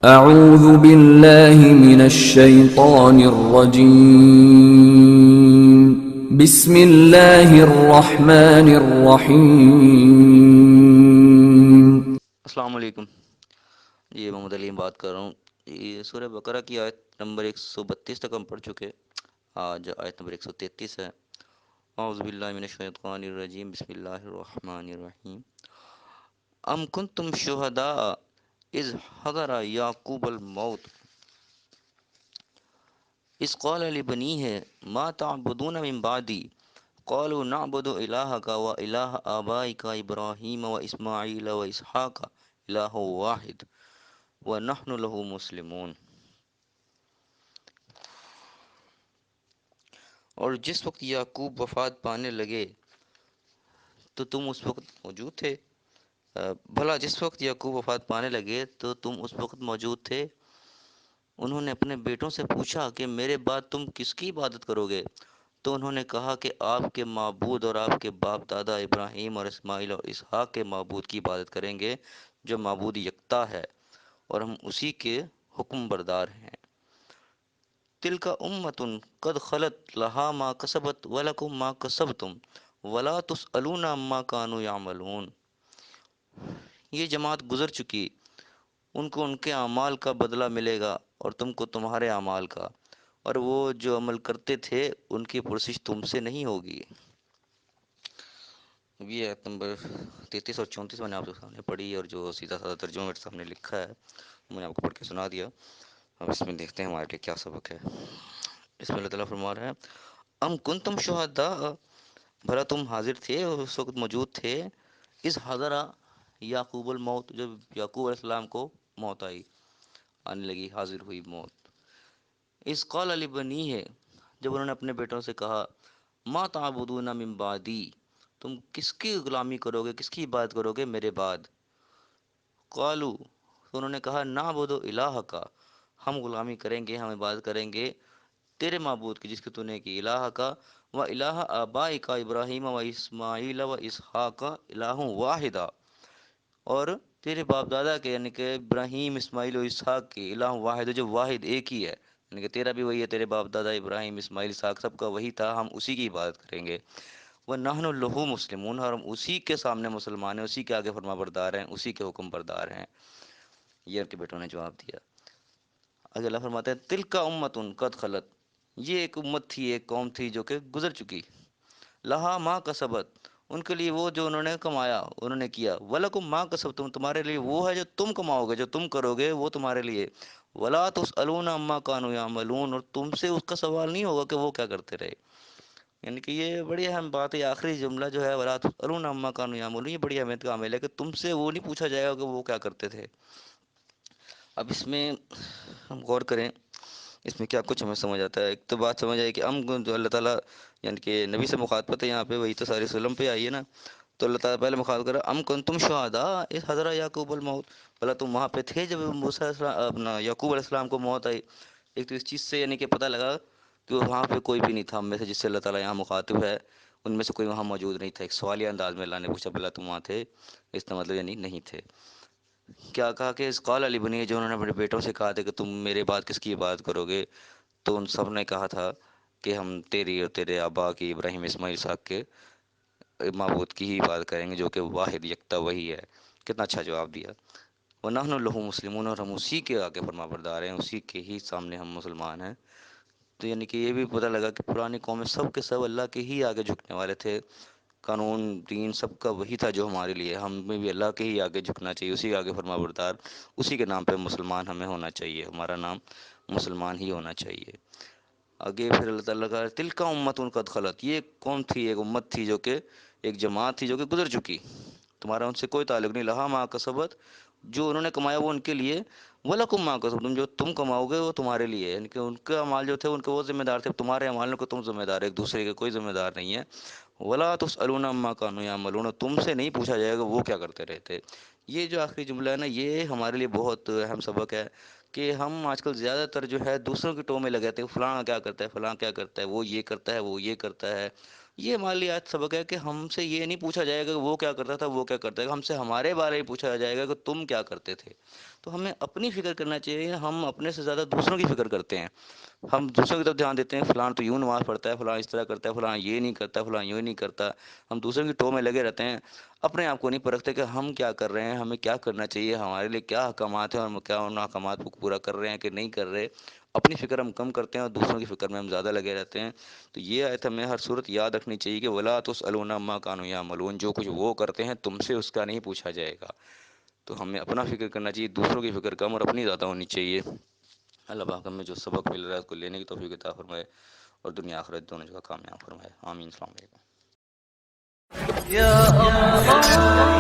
اعوذ باللہ من الشیطان الرجیم بسم اللہ الرحمن الرحیم۔ السلام علیکم جی، محمد علی بات کر رہا ہوں۔ یہ سورہ بقرہ کی آیت نمبر 132 تک ہم پڑھ چکے۔ آج آیت نمبر 133 ہے۔ اعوذ باللہ من الشیطان الرجیم، بسم اللہ الرحمن الرحیم۔ ام کنتم شہداء اذ حضر یعقوب الموت اذ قال لبنیہ ما تعبدون من بعدی قالوا نعبد الہک و الہ آبائک ابراہیم و اسماعیل و اسحاق الہ واحد وَنَحْنُ لَهُ مُسْلِمُونَ۔ اور جس وقت یعقوب وفات پانے لگے تو تم اس وقت موجود تھے۔ بھلا جس وقت یعقوب وفات پانے لگے تو تم اس وقت موجود تھے۔ انہوں نے اپنے بیٹوں سے پوچھا کہ میرے بعد تم کس کی عبادت کرو گے؟ تو انہوں نے کہا کہ آپ کے معبود اور آپ کے باپ دادا ابراہیم اور اسماعیل اور اسحاق کے معبود کی عبادت کریں گے، جو معبود یکتا ہے، اور ہم اسی کے حکم بردار ہیں۔ تلک امۃ قد خلت لہا ما کسبت ولکم ما کسبتم ولا تسألون عما کانوا یعملون۔ یہ جماعت گزر چکی، ان کو ان کے اعمال کا بدلہ ملے گا اور تم کو تمہارے اعمال کا، اور وہ جو عمل کرتے تھے ان کی پرسش تم سے نہیں ہوگی۔ یہ آیت نمبر 33 اور 34 میں نے آپ کے سامنے پڑھی، اور جو سیدھا سادہ ترجمہ میرے سامنے لکھا ہے میں نے آپ کو پڑھ کے سنا دیا۔ اب اس میں دیکھتے ہیں ہمارے لیے کیا سبق ہے۔ اس میں اللہ تعالیٰ فرما رہا ہے، ام کنتم شہداء، بھلا تم حاضر تھے اور اس وقت موجود تھے، اس حضر یعقوب الموت، جب یعقوب علیہ السلام کو موت آنے لگی، حاضر ہوئی موت۔ اس قال لبنیہ، جب انہوں نے اپنے بیٹوں سے کہا، ما تعبدون من بعدی، تم کس کی غلامی کرو گے، کس کی عبادت کرو گے میرے بعد؟ قالو، تو انہوں نے کہا، نعبد الہک، ہم غلامی کریں گے، ہم عبادت کریں گے تیرے معبود کی جس کی تو نے کی، الہ کا و الہ آبائی کا ابراہیم و اسماعیل و اسحاق الہ واحدہ، اور تیرے باپ دادا کے یعنی کہ ابراہیم اسماعیل و اسحاق کی الہ واحد، جو واحد ایک ہی ہے، یعنی کہ تیرا بھی وہی ہے، تیرے باپ دادا ابراہیم اسماعیل اسحاق سب کا وہی تھا، ہم اسی کی عبادت کریں گے۔ وَنَحْنُ لَهُ مُسْلِمُونَ، اور ہم اسی کے سامنے مسلمان ہیں، اسی کے آگے فرما بردار ہیں، اسی کے حکم بردار ہیں۔ یہ ان کے بیٹوں نے جواب دیا۔ آگے اللہ فرماتے ہیں، تِلْکَ أُمَّةٌ قَدْ خَلَتْ، یہ ایک امت تھی، ایک قوم تھی جو کہ گزر چکی، لہا ما کسبت، ان کے لیے وہ جو انہوں نے کمایا، انہوں نے کیا، وَلَكُمْ مَا كَسَبْتُمْ، تمہارے لیے وہ ہے جو تم کماؤ گے، جو تم کرو گے وہ تمہارے لیے، وَلَا تُسْأَلُونَ عَمَّا كَانُوا يَعْمَلُونَ، اور تم سے اس کا سوال نہیں ہوگا کہ وہ کیا کرتے رہے۔ یعنی کہ یہ بڑی اہم بات ہے، آخری جملہ جو ہے وَلَا تُسْأَلُونَ عَمَّا كَانُوا يَعْمَلُونَ، یہ بڑی اہمیت کا عامل ہے کہ تم سے وہ نہیں پوچھا جائے گا کہ وہ کیا کرتے تھے۔ اب اس میں ہم غور کریں، اس میں کیا کچھ ہمیں سمجھ آتا ہے۔ ایک تو بات سمجھ آئی کہ جو اللہ تعالیٰ یعنی کہ نبی سے مخاطبت ہے یہاں پہ، وہی تو سارے وسلم پہ آئی ہے نا، تو اللہ تعالیٰ پہلے مخاطب کر رہا ہے، ام کنتم شہداء اذ حضر یعقوب الموت، بھلا تم وہاں پہ تھے جب موسیٰ اپنا یعقوب علیہ السلام کو موت آئی۔ ایک تو اس چیز سے یعنی کہ پتہ لگا کہ وہاں پہ کوئی بھی نہیں تھا ہم میں سے جس سے اللہ تعالیٰ یہاں مخاطب ہے، ان میں سے کوئی وہاں موجود نہیں تھا۔ ایک سوالیہ انداز میں اللہ نے پوچھا، بھلا تم وہاں تھے، اس کا مطلب یعنی نہیں تھے۔ کیا کہا کہ اس قال علی بنی، جو انہوں نے اپنے بیٹوں سے کہا تھا کہ تم میرے بعد کس کی عبادت کرو گے، تو ان سب نے کہا تھا کہ ہم تیری اور تیرے آبا کی ابراہیم اسماعیل اسحاق کے معبود کی ہی عبادت کریں گے، جو کہ واحد یکتا وہی ہے۔ کتنا اچھا جواب دیا۔ وَنَحْنُ لَهُ مُسْلِمُونَ، اور ہم اسی کے آگے فرما بردار ہیں، اسی کے ہی سامنے ہم مسلمان ہیں۔ تو یعنی کہ یہ بھی پتہ لگا کہ پرانی قومیں سب کے سب اللہ کے ہی آگے جھکنے والے تھے، قانون دین سب کا وہی تھا جو ہمارے لیے، ہمیں بھی اللہ کے ہی آگے جھکنا چاہیے، اسی کے آگے فرما بردار، اسی کے نام پہ مسلمان ہمیں ہونا چاہیے، ہمارا نام مسلمان ہی ہونا چاہیے۔ آگے پھر اللہ تعالیٰ کا تلک امۃ قد خلت، یہ ایک قوم تھی، ایک امت تھی، جو کہ ایک جماعت تھی جو کہ گزر چکی، تمہارا ان سے کوئی تعلق نہیں، لہا ما کسبت، جو انہوں نے کمایا وہ ان کے لیے، وَلَكُمْ مَا كَسَبْتُمْ، جو تم کماؤ گے وہ تمہارے لیے، یعنی کہ ان کے اعمال جو تھے ان کے وہ ذمہ دار تھے، تمہارے اعمال کو تم ذمہ دار، ایک دوسرے کے کوئی ذمہ دار نہیں ہے۔ وَلَا تُسْأَلُونَ عَمَّا كَانُوا يَعْمَلُونَ، تم سے نہیں پوچھا جائے گا وہ کیا کرتے رہتے۔ یہ جو آخری جملہ ہے نا، یہ ہمارے لیے بہت اہم سبق ہے کہ ہم آج کل زیادہ تر جو ہے دوسروں کی ٹو میں لگے تھے، فلاں کیا کرتا ہے، فلاں کیا کرتا ہے، وہ یہ کرتا ہے، وہ یہ کرتا ہے، یہ ہمارے لیے آج سبق ہے کہ ہم سے یہ نہیں پوچھا جائے گا کہ وہ کیا کرتا تھا، وہ کیا کرتا ہے، ہم سے ہمارے بارے میں پوچھا جائے گا کہ تم کیا کرتے تھے. تو ہمیں اپنی فکر کرنا چاہیے. ہم اپنے سے زیادہ دوسروں کی فکر کرتے ہیں. ہم دوسروں کی طرف دھیان دیتے ہیں، فلاں تو یوں نماز پڑھتا ہے، فلاں اس طرح کرتا ہے، فلاں یہ نہیں کرتا، فلاں یوں نہیں کرتا. ہم دوسروں کی ٹو میں لگے رہتے ہیں، اپنے آپ کو نہیں پرکھتے کہ ہم کیا کر رہے ہیں، ہمیں کیا کرنا چاہیے، ہمارے لیے کیا احکامات ہیں اور کیا ان احکامات کو پورا کر رہے ہیں کہ نہیں کر رہے. اپنی فکر ہم کم کرتے ہیں اور دوسروں کی فکر میں ہم زیادہ لگے رہتے ہیں. تو یہ آیت ہمیں ہر صورت یاد رکھنی چاہیے کہ ولا تسألون عما كانوا يعملون، جو کچھ وہ کرتے ہیں تم سے اس کا نہیں پوچھا جائے گا. تو ہمیں اپنا فکر کرنا چاہیے، دوسروں کی فکر کم اور اپنی زیادہ ہونی چاہیے. اللہ پاک ہمیں جو سبق مل رہا ہے اس کو لینے کی توفیق عطا فرمائے اور دنیا آخرت دونوں جگہ کامیاب فرمائے. آمین. السلام علیکم. یا اللہ